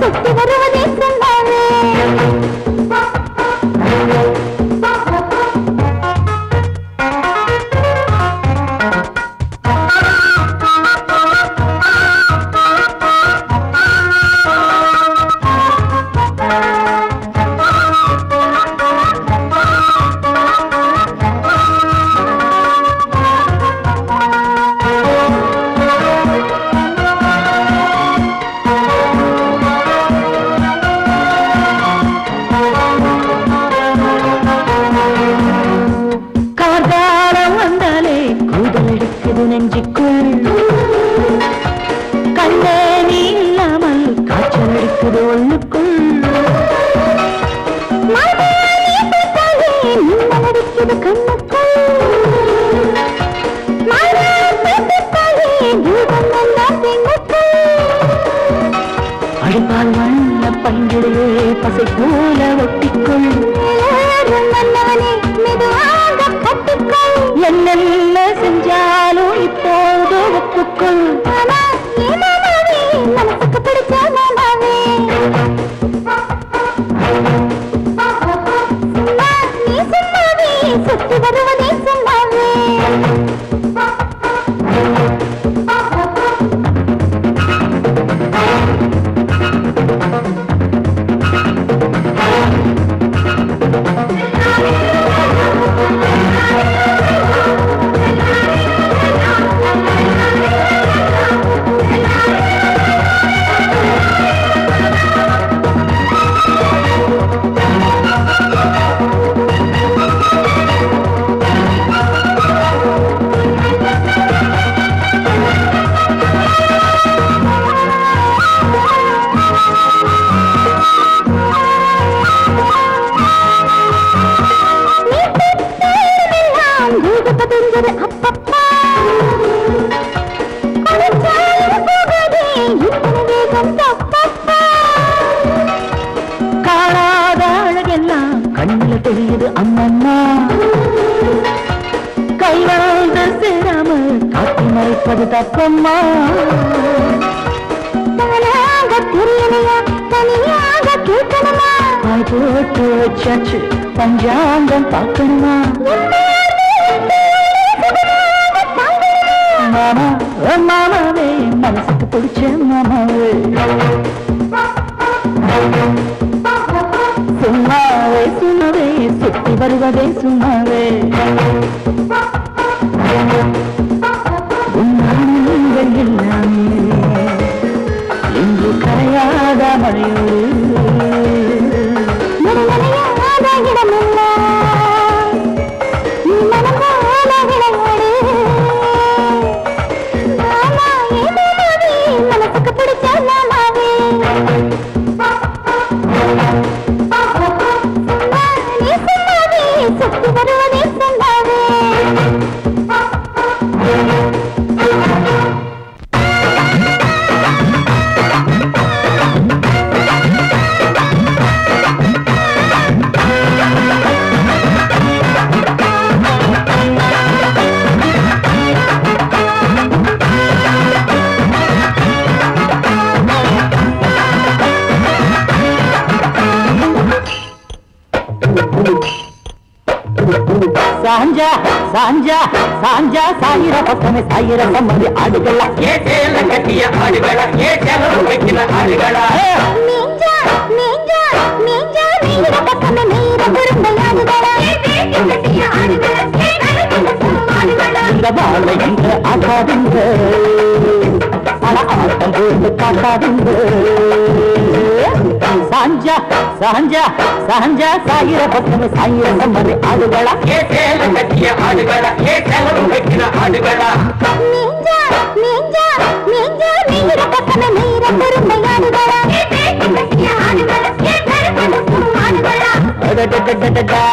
சுத்தி வருவதே சொன்னாவே அடிப்பால் வண்ண பங்கிலே பசை போல ஒட்டிக்கொள் மன்னவனே மெதுவாக கட்டிக்கொள் என்னென்ன செஞ்சாலும் இப்போது ஒப்புக்கொள் மனசுக்கு பிடிச்ச மாமாவே நீ சொன்னாவே சுத்தி வருவதே சொன்னாவே காணாத அழகெல்லாம் கண்ணில தெரியுது அம்மம்மா கைவாழ்ந்து சேராம காட்டி மறைப்பது தப்பம்மா தெரியலையா தனியாக கேட்கணுமா போட்டு வச்சாச்சு பஞ்சாங்கம் பார்க்கணுமா மாமா மாமாவே மனசுக்கு பிடிச்ச மாமாவே சும்மாவே சும்மாவே சுத்தி வருவதே சும்மாவே உன்னானங்கள் எல்லாமே இன்று கரையாத மழையோடு சாஞ்சா சாஞ்சா சாஞ்சா சாயிர பசமே சாயிர சம்மதி ஆடுகளா ஏ சேல கட்டிய ஆடுகளா ஏ சேல வைக்கிற ஆடுகளா நீஞ்சா நீஞ்சா நீஞ்சா நீர பசமே நீர குருந்த ஆடுகளா ஏ சேல கட்டிய ஆடுகளா ஏ ஆடுகளா இந்த பாலை இந்த ஆகாதுங்க பல ஆட்டம் போட்டு காட்டாதுங்க சாஞ்சா சாஞ்சா சாஞ்சா சாயிர பசமே சாயிர சம்மதி ஆடுகளா ஏ சேல கட்டிய ஆடுகளா ஏ சேல வைக்கிற ஆடுகளா நீஞ்சா நீஞ்சா நீஞ்சா நீர பசமே நீர குருந்த ஆடுகளா ஏ சேல கட்டிய ஆடுகளா ஏ சேல ஆடுகளா அடடடடடடா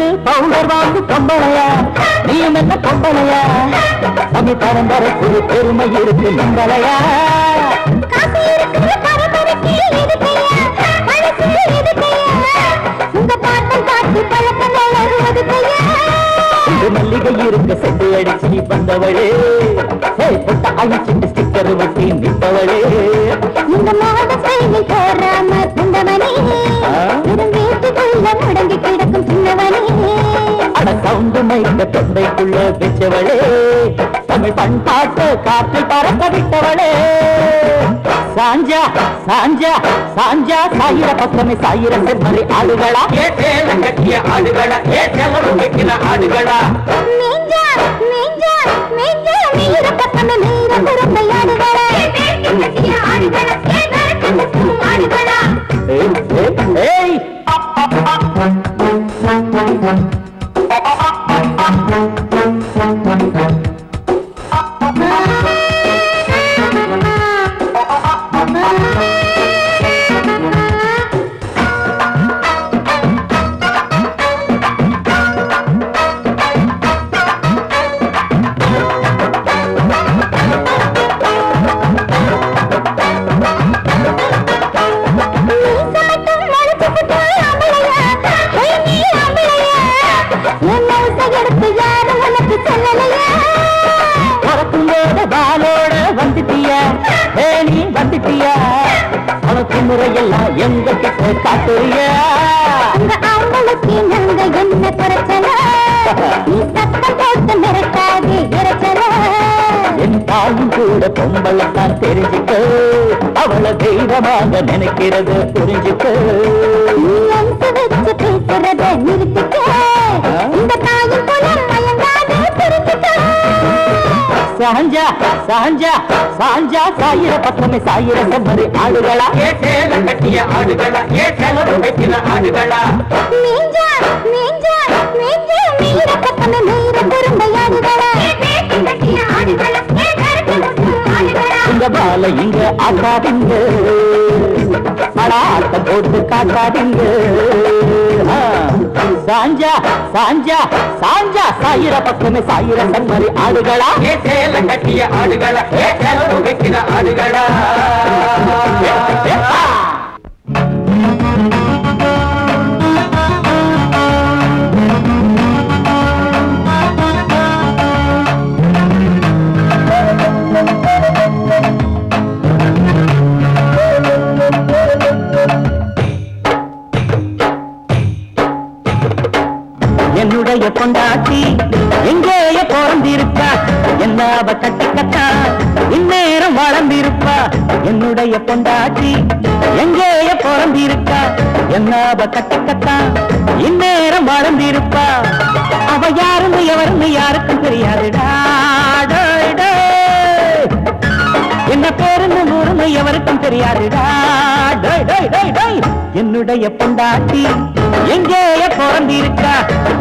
போட்டு பவுடர் வாங்கு பொம்பளையா நீயும் என்ன பொம்பளையா சமி பரம்பரை புது பெருமை இருக்கு மங்களையா மல்லிகை இருக்க செட்டு அடிச்சு நீ வந்தவளே பொட்ட அழிச்சிட்டு ஸ்டிக்கர் வட்டி நிற்பவளே இந்த மாதத்தை போறாம கொண்டவனே வீட்டுக்குள்ள முடங்கி கிடக்கும் சின்னவனே அட சவுண்டு மைந்த தொண்டைக்குள்ள வச்சவளே தமிழ் பண்பாட்டு காற்றில் பறக்க விட்டவளே சாஞ்சா சாஞ்சா சாஞ்சா சாயிர பக்கமே சாயிர செம்மறி ஆடுகளா ஏ சேலம் கட்டிய ஆடுகளா ஏ செலவு வைக்கிற ஆடுகளா நீஞ்சா நீஞ்சா நீஞ்சா நீர பக்கமே நீர குறும்பை ஆடுகளா கட்டிய ஆடுகளா ஏ நரக்கண்டு ஆடுகளா ஏய் முறையெல்லாம் எங்க கிட்ட காட்டுறியா அவங்களுக்கு நாங்க என்ன குறைச்சல நீ சத்தம் போட்டு மிரட்டாது இறைச்சல என் தாயும் கூட பொம்பளைத்தான் தெரிஞ்சுக்க அவளை தெய்வமாக நினைக்கிறது புரிஞ்சுக்க நீ அனுசு வச்சு பேசுறத நிறுத்திக்க இந்த தாயும் போல மயங்காது புரிஞ்சுக்க சாஞ்சா சாஞ்சா சாஞ்சா சாயிர பக்கமே சாயிர செம்மறி ஆடுகளா ஏ சேலம் கட்டிய ஆடுகளா ஏ செலவு வைக்கிற ஆடுகளா நீஞ்சா நீஞ்சா நீஞ்சா நீர பக்கமே நீர குறும்பை ஆடுகளா கட்டிய ஆடுகளா ஏ கருத்து ஆடுகளா இந்த பால இங்க ஆட்டாதீங்க ஆட்டம் போட்டு காட்டாதீங்க சாஞ்சா சாஞ்சா சாஞ்சா சாயிர பக்கமே சாயிர செம்மறி ஆடுகளா ஏ சேலம் கட்டிய ஆடுகளா ஏ செலவு வைக்கிற ஆடுகளா என்னுடைய பொண்டாட்டி எங்கேய பிறந்திருக்கா என்ன அவ கட்டிக்கத்தா இந்நேரம் வளர்ந்திருப்பா என்னுடைய பொண்டாட்டி எங்கேய பிறந்திருக்கா என்ன அவ கட்டிக்கத்தா இந்நேரம் வளர்ந்திருப்பா அவ யாருன்னு எவருன்னு யாருக்கும் தெரியாதுடா என்ன பேருன்னு ஊருன்னு எவருக்கும் தெரியாதுடா என்னுடைய பொண்டாட்டி எங்கேய பிறந்திருக்கா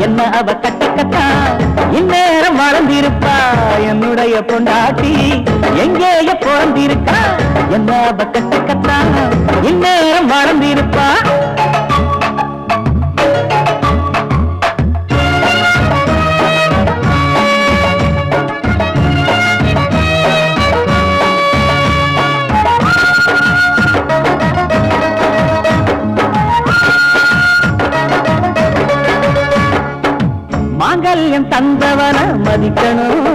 என்ன அவ கட்டிக்கத்தா இந்நேரம் வளர்ந்திருப்பா என்னுடைய பொண்டாட்டி எங்கேய பிறந்திருக்கா என்ன அவ கட்டிக்கத்தா இந்நேரம் வளர்ந்திருப்பா மாங்கல்யம் தந்தவன மதிக்கணும்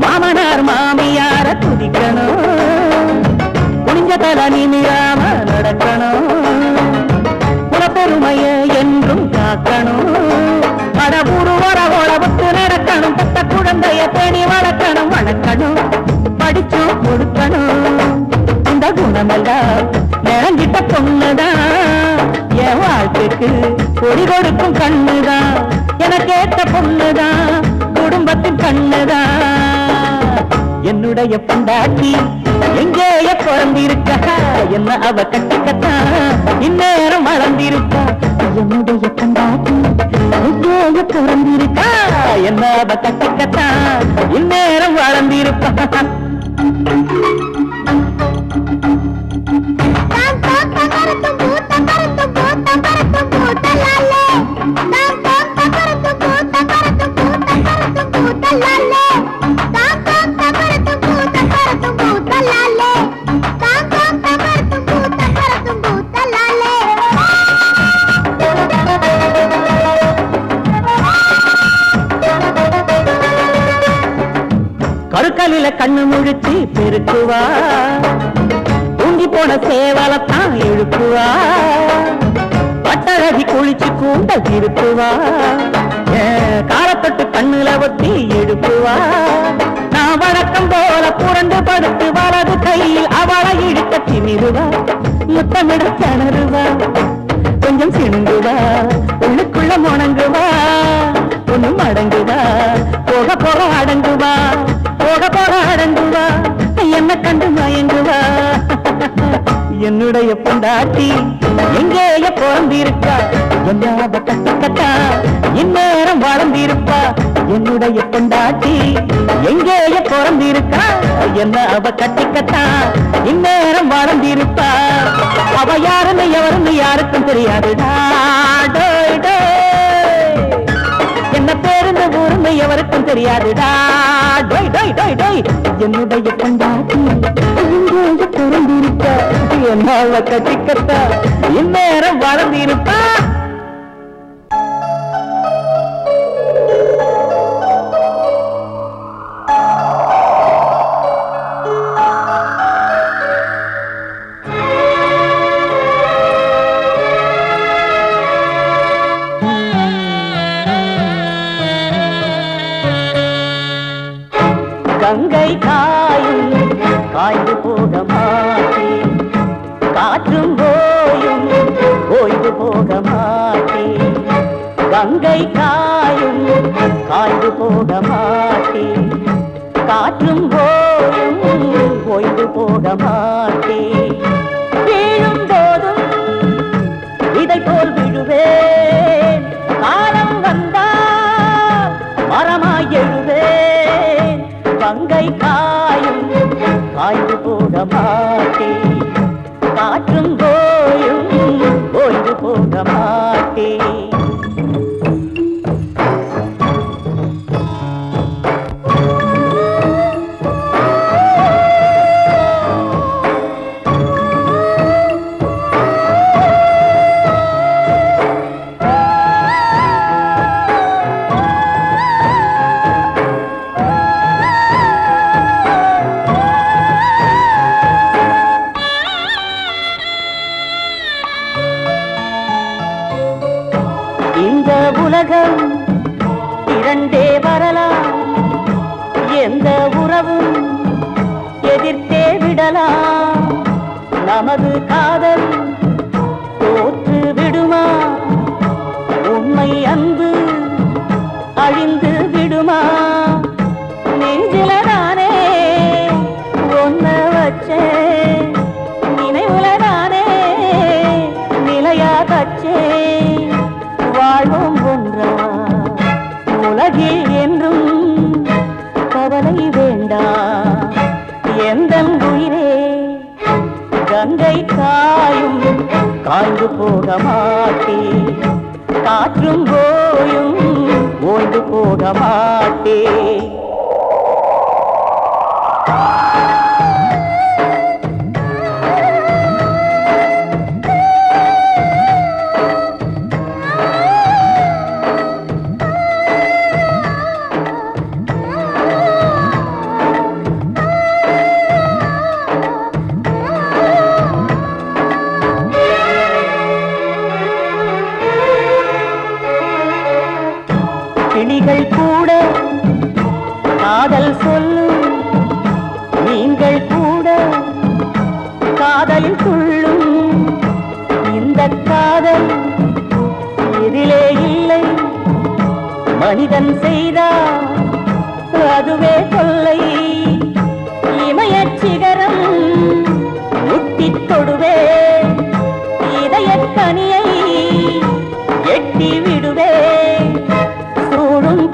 மாமனார் மாமியார துதிக்கணும் குனிஞ்ச தல நிமிராம நடக்கணும் குலப்பெருமைய என்றும் காக்கணும் மடபூரு வரவோளவுக்கு நடக்கணும் பத்த குழந்தைய பேணி வளர்க்கணும் வளர்க்கணும் படிச்சு கொடுக்கணும் இந்த குணமெல்லாம் நினைஞ்சிட்ட பொண்ணுதான் என் வாழ்க்கைக்கு கொடி கொடுக்கும் கண்ணுதான் எனக்கேற்ற பொண்ணுதான் குடும்பத்தின் கண்ணுதான் என்னுடைய பொண்டாட்டி எங்கேய பிறந்திருக்கா என்ன அவ கட்டிக்கத்தா இந்நேரம் வளர்ந்திருக்கா என்னுடைய பொண்டாட்டி எங்கேய பிறந்திருக்கா என்ன அவ கட்டிக்கத்தா இந்நேரம் வளர்ந்திருப்பா Thank you. பகலில கண்ணு முழிச்சு பெருக்குவா தூங்கி போன சேவலத்தான் எழுப்புவா பட்டழகி குளிச்சு கூந்தல் திருப்புவா காரப்பட்டு கண்ணுல ஒத்தி எடுப்புவா நான் வழக்கம் போல புரண்டு படுத்து வலது கையில் அவளை இழுக்க திமிருவா முத்தமிட கிணறுவா கொஞ்சம் சிணுங்குவா உள்ளுக்குள்ள முணங்குவா ஒண்ணும் அடங்குவா போக போக அடங்குவா போக போக அடங்குவா என்ன கண்டு மயங்குவா என்னுடைய பொண்டாட்டி எங்கேய பிறந்திருக்கா என்ன கட்டிக்கட்டா இந்நேரம் வளர்ந்திருப்பா என்னுடைய பொண்டாட்டி எங்கேய பிறந்திருக்கா என்ன அவ கட்டிக்கட்டா இந்நேரம் வளர்ந்திருப்பா அவ யாருன்னு எவருன்னு யாருக்கும் தெரியாதுடா என்ன பேருந்து ஊருந்து எவருக்கும் தெரியாதுடா என்னுடைய பொண்டாட்டி எங்கேய பிறந்திருக்கா என்ன அவ கட்டிக்கட்டா இந்நேரம் வளர்ந்திருப்பா கங்கை காயும் காய்ந்து போக மாட்டேன் காற்றும் போயும் ஓய்ந்து போக மாட்டேன் கங்கை காயும் காய்ந்து போக மாட்டேன் காற்றும் போயும் ஓய்ந்து போக மாட்டேன் வீழும் போதும் இதை போல் விழுவேன் காலம் வந்தால் மரமாய் எழுவேன் கங்கை காயும் காய்ந்து போக மாட்டேன் காற்றும் போயும் ஓய்ந்து போக மாட்டேன் இந்த உலகம் இரண்டே வரலாம் எந்த உறவும் எதிர்த்தே விடலாம் நமது காதல் தோற்று விடுமா உண்மை அன்பு அழிந்து விடுமா நெஞ்சிலதானே ஒன்ன வச்சே நினைவுலதானே நிலையா தச்சே வாழ்வோம் ஒன்றா உலகில் என்றும் கவலை வேண்டாம் எந்தன் உயிரே கங்கை காயும் காய்ந்து போக மாட்டேன் காற்றும் போயும் ஓய்ந்து போக மாட்டேன் கிளிகள் கூட காதல் சொல்லும் நீங்கள் கூட காதலில் துள்ளும் இந்த காதல் எதிலே இல்லை மனிதன் செய்தால் அதுவே கொல்லை இமயச் சிகரம் முட்டித் தொடுவே இதயக் கனியை எட்டி விடுவே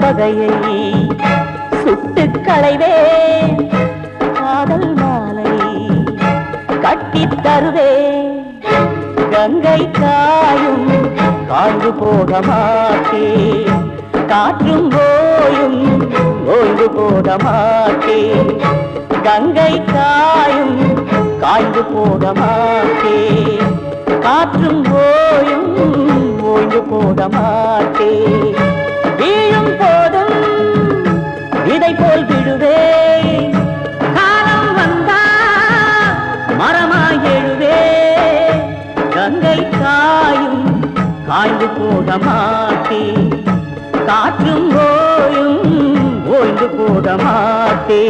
பகையை சுட்டு களைவே காதல் மாலை கட்டித் தருவே கங்கை காயும் காய்ந்து போக மாட்டேன் காற்றும் போயும் ஓய்ந்து போக மாட்டேன் கங்கை காயும் காய்ந்து போக மாட்டேன் காற்றும் போயும் ஓய்ந்து போக மாட்டேன் வீழும் போதும் இதை போல் விடுவே காலம் வந்தா மரமாய் எழுவே கங்கை காயும் காய்ந்து போக மாட்டே காற்றும் ஓயும் ஓய்ந்து போக மாட்டே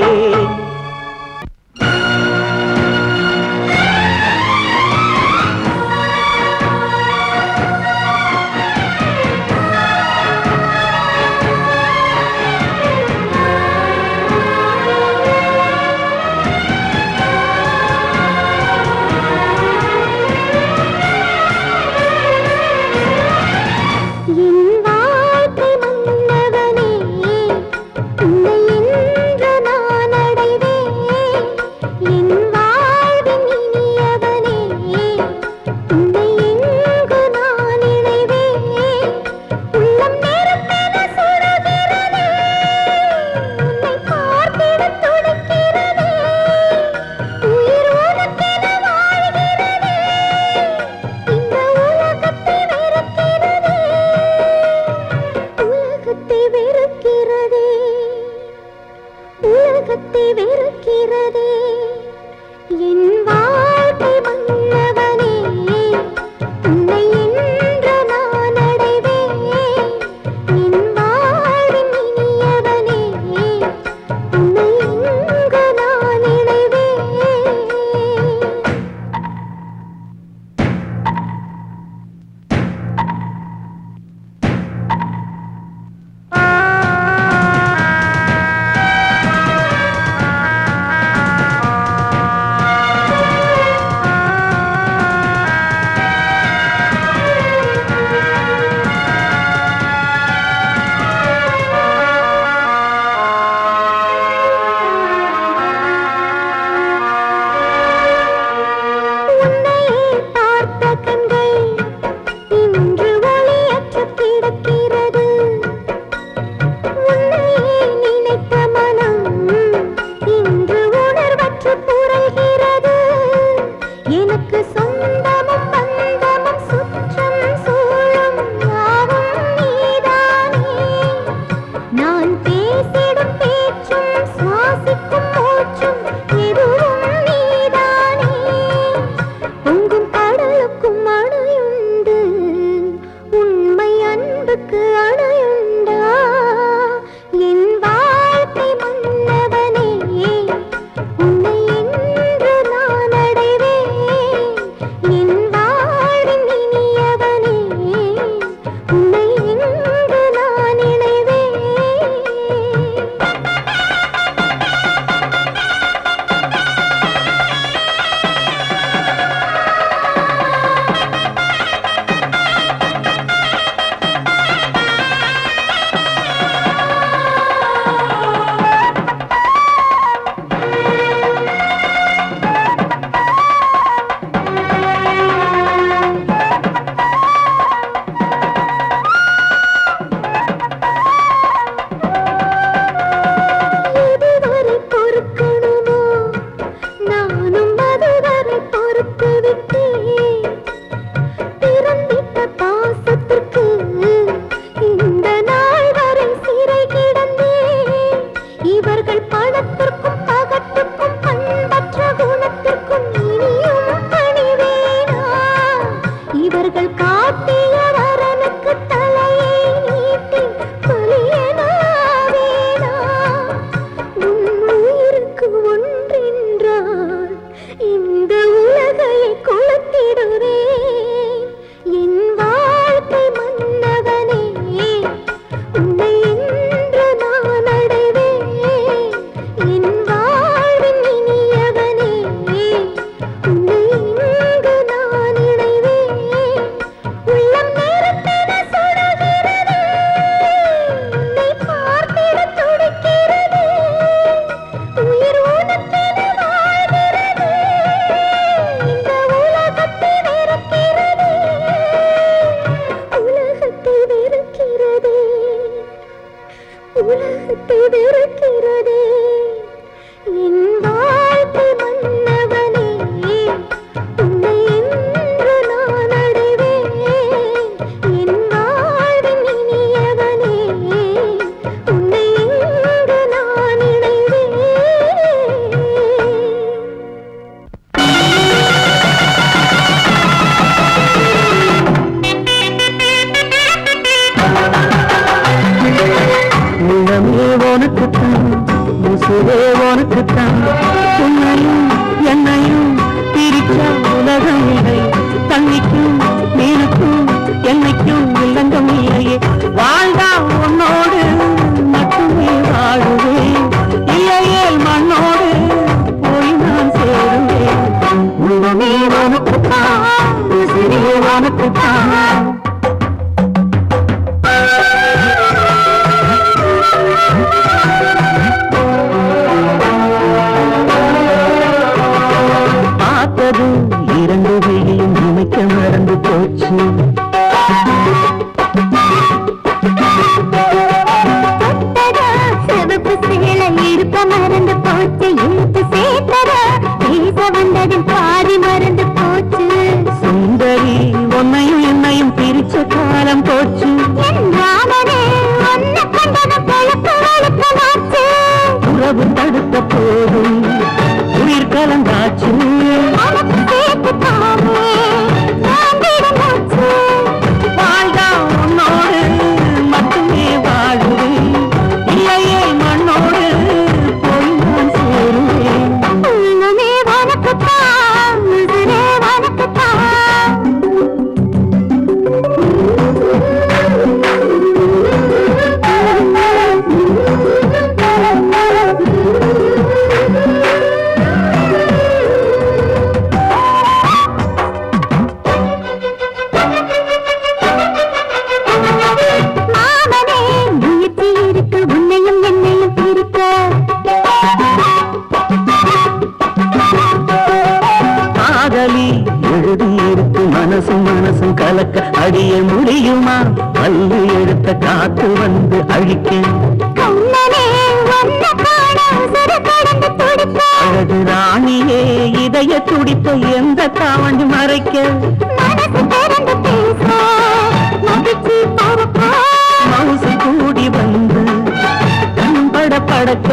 உள்ளம் நேரத்தின உசுரே உனக்குத்தான் உன்னையும் என்னையும் பிரிச்ச உலகம் இல்லை தண்ணிக்கும் நீருக்கும் என்னைக்கும் இல்லங்கம் இல்லையே வாழ்ந்தா உன்னோடு மட்டுமே வாழுவேன் இல்லையே மண்ணோடு போய் நான் சேருவேன் உள்ளமே உனக்குத்தான் உசுரே உனக்குத்தான் பார்த்தது இரண்டு கையையும் இமைக்க மறந்து போச்சு சிவப்பு சேலை இருப்ப மறந்து போச்சு இழுத்து சேர்த்ததா பேச வந்ததில் பாதி மறந்து போச்சு சுந்தரி உன்னையும் என்னையும் பிரிச்ச காலம் போச்சு உறவு தடுத்த போதும் உயிர் கலந்தாச்சு வாழ்ந்தா உன்னோடு மட்டுமே வாழுவேன் இல்லையே மண்ணோடு போய் நான் சேருவேன் உள்ளமே வனக்குத்தான் உசுரே வனக்குத்தான் மனசும் கலக்க அடிய முடியுமா பல்லு எடுத்த காத்து வந்து அழிக்க அழகு ராணியே இதய துடிப்ப எந்த தாவண்டி மறைக்க மவுசு கூடி வந்து கண்பட படக்க